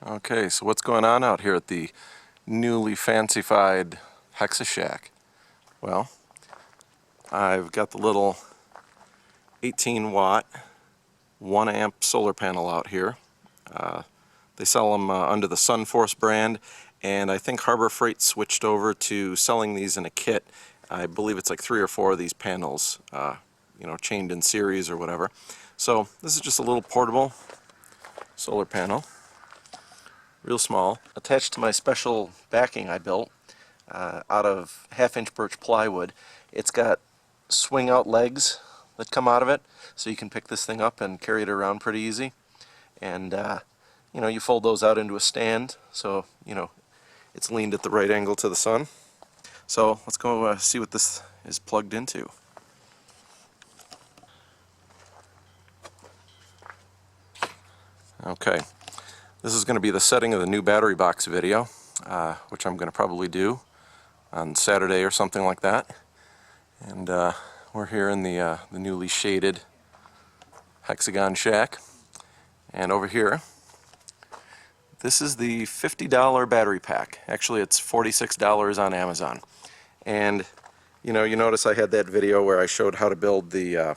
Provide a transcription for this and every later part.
Okay, so what's going on out here at the newly fancified Hexa Shack? Well, I've got the little 18 watt 1 amp solar panel out here. They sell them under the Sunforce brand, and I think Harbor Freight switched over to selling these in a kit. I believe it's like 3 or 4 of these panels, chained in series or whatever. So this is just a little portable solar panel, real small, attached to my special backing I built out of 1/2-inch birch plywood. It's got swing out legs that come out of it, so you can pick this thing up and carry it around pretty easy. And you fold those out into a stand, so it's leaned at the right angle to the sun. So let's go see what this is plugged into. Okay, this is going to be the setting of the new battery box video, which I'm going to probably do on Saturday or something like that. And we're here in the newly shaded Hexagon Shack. And over here, this is the $50 battery pack. Actually, it's $46 on Amazon. And you notice I had that video where I showed how to build the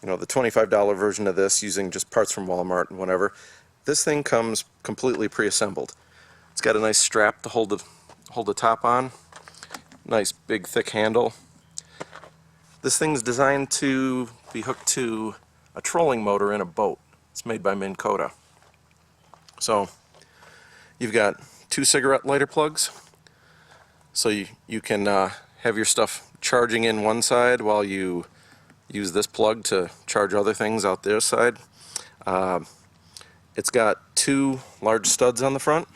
the $25 version of this using just parts from Walmart and whatever. This thing comes completely pre-assembled. It's got a nice strap to hold the top on. Nice big thick handle. This thing's designed to be hooked to a trolling motor in a boat. It's made by Minn Kota. So you've got 2 cigarette lighter plugs, so you can have your stuff charging in one side while you use this plug to charge other things out their side. It's got 2 large studs on the front,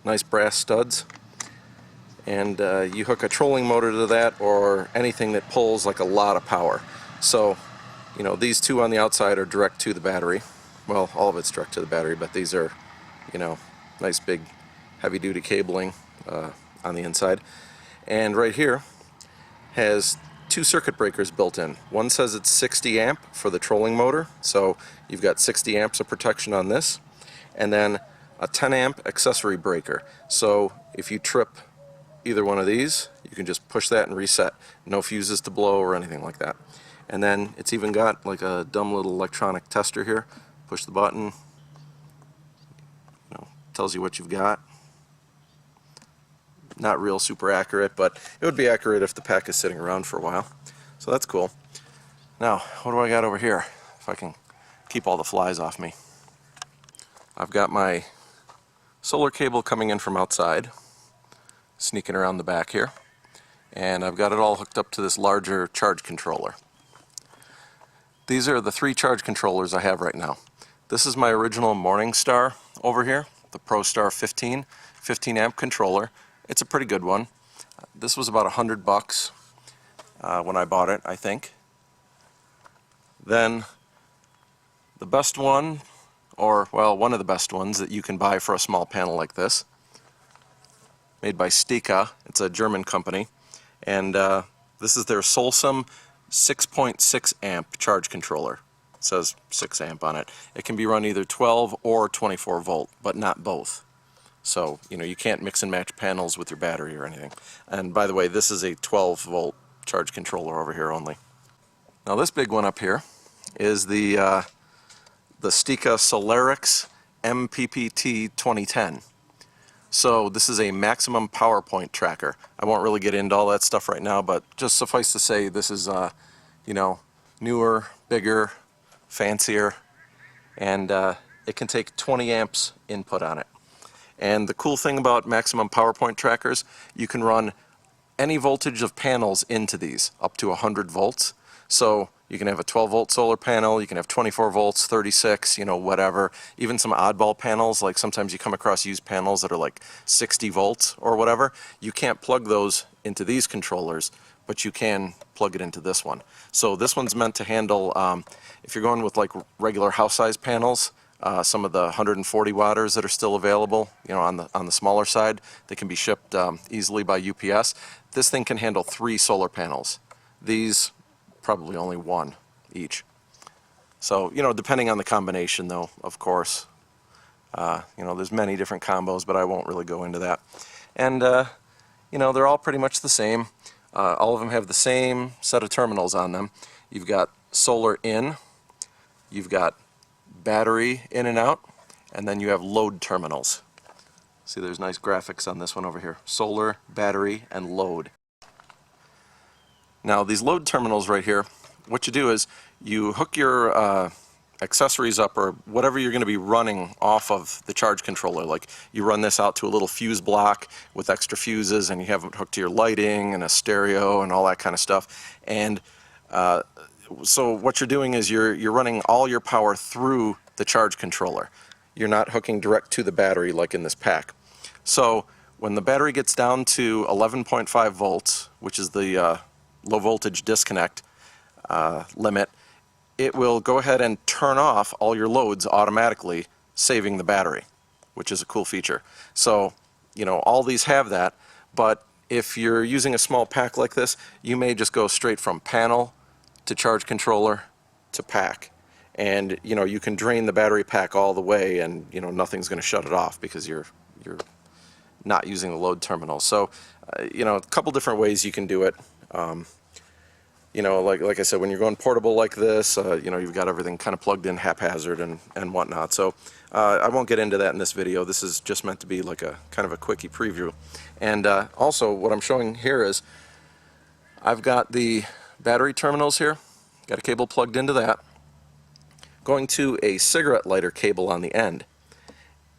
nice brass studs, and you hook a trolling motor to that or anything that pulls like a lot of power. So these 2 on the outside are direct to the battery. Well, all of it's direct to the battery, but these are nice big heavy-duty cabling on the inside. And right here has 2 circuit breakers built in. One says it's 60 amp for the trolling motor, so you've got 60 amps of protection on this, and then a 10 amp accessory breaker. So if you trip either one of these, you can just push that and reset. No fuses to blow or anything like that. And then it's even got like a dumb little electronic tester here. Push the button, tells you what you've got. Not real super accurate, but it would be accurate if the pack is sitting around for a while. So that's cool. Now, what do I got over here? If I can keep all the flies off me. I've got my solar cable coming in from outside, sneaking around the back here. And I've got it all hooked up to this larger charge controller. These are the 3 charge controllers I have right now. This is my original Morningstar over here, the ProStar 15 amp controller. It's a pretty good one. This was about $100 when I bought it, I think. Then the best one, or well, one of the best ones that you can buy for a small panel like this, made by Stika. It's a German company, and this is their Solsum 6.6 amp charge controller. It says 6 amp on it. It can be run either 12 or 24 volt, but not both. So, you can't mix and match panels with your battery or anything. And by the way, this is a 12 volt charge controller over here only. Now this big one up here is the Stika Solarix MPPT 2010. So this is a maximum power point tracker. I won't really get into all that stuff right now, but just suffice to say this is newer, bigger, fancier, and it can take 20 amps input on it. And the cool thing about maximum power point trackers, you can run any voltage of panels into these, up to 100 volts. So you can have a 12 volt solar panel, you can have 24 volts, 36, whatever. Even some oddball panels, like sometimes you come across used panels that are like 60 volts or whatever. You can't plug those into these controllers, but you can plug it into this one. So this one's meant to handle, if you're going with like regular house size panels, some of the 140 watters that are still available, on the smaller side, they can be shipped easily by UPS. This thing can handle 3 solar panels. These probably only 1 each. So, depending on the combination though, of course. There's many different combos, but I won't really go into that. And, they're all pretty much the same. All of them have the same set of terminals on them. You've got solar in, you've got battery in and out, and then you have load terminals. See, there's nice graphics on this one over here. Solar, battery, and load. Now, these load terminals right here, what you do is you hook your accessories up, or whatever you're going to be running off of the charge controller. Like, you run this out to a little fuse block with extra fuses, and you have it hooked to your lighting and a stereo and all that kind of stuff. And so what you're doing is you're running all your power through the charge controller. You're not hooking direct to the battery like in this pack. So when the battery gets down to 11.5 volts, which is the low voltage disconnect limit, it will go ahead and turn off all your loads automatically, saving the battery, which is a cool feature. So, all these have that, but if you're using a small pack like this, you may just go straight from panel to charge controller to pack. And, you can drain the battery pack all the way, and, nothing's going to shut it off because you're not using the load terminal. So, a couple different ways you can do it. Like I said, when you're going portable like this, you've got everything kind of plugged in haphazard and whatnot. So I won't get into that in this video. This is just meant to be like a kind of a quickie preview. And also what I'm showing here is I've got the battery terminals here, got a cable plugged into that, going to a cigarette lighter cable on the end,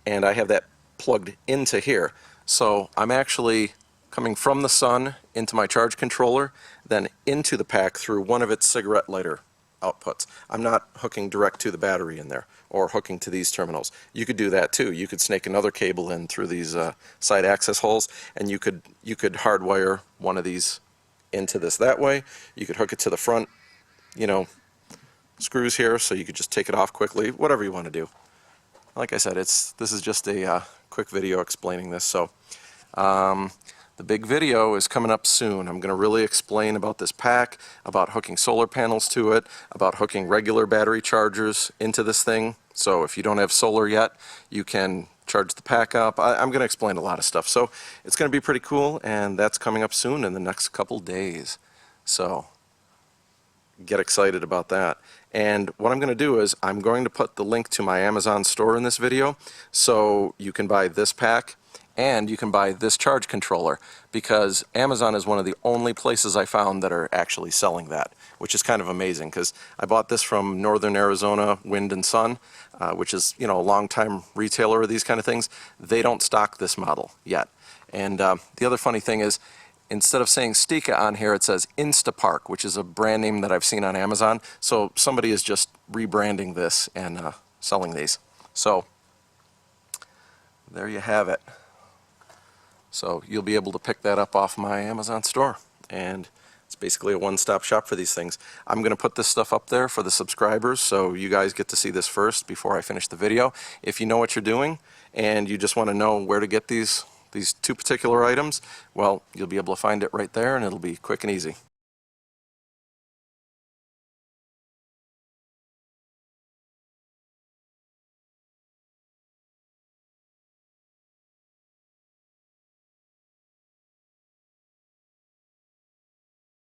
and I have that plugged into here. So I'm actually coming from the sun into my charge controller, then into the pack through one of its cigarette lighter outputs. I'm not hooking direct to the battery in there or hooking to these terminals. You could do that too. You could snake another cable in through these side access holes, and you could hardwire one of these into this that way. You could hook it to the front, screws here, so you could just take it off quickly, whatever you want to do. Like I said, this is just a quick video explaining this. So the big video is coming up soon. I'm going to really explain about this pack, about hooking solar panels to it, about hooking regular battery chargers into this thing. So if you don't have solar yet, you can charge the pack up. I'm going to explain a lot of stuff. So it's going to be pretty cool, and that's coming up soon in the next couple days. So get excited about that. And what I'm going to do is I'm going to put the link to my Amazon store in this video, so you can buy this pack and you can buy this charge controller, because Amazon is one of the only places I found that are actually selling that, which is kind of amazing, because I bought this from Northern Arizona Wind and Sun, which is a long-time retailer of these kind of things. They don't stock this model yet. And the other funny thing is, instead of saying Stika on here, it says Instapark, which is a brand name that I've seen on Amazon. So somebody is just rebranding this and selling these. So there you have it. So you'll be able to pick that up off my Amazon store. And it's basically a one-stop shop for these things. I'm going to put this stuff up there for the subscribers, so you guys get to see this first before I finish the video. If you know what you're doing and you just want to know where to get these two particular items, well, you'll be able to find it right there, and it'll be quick and easy.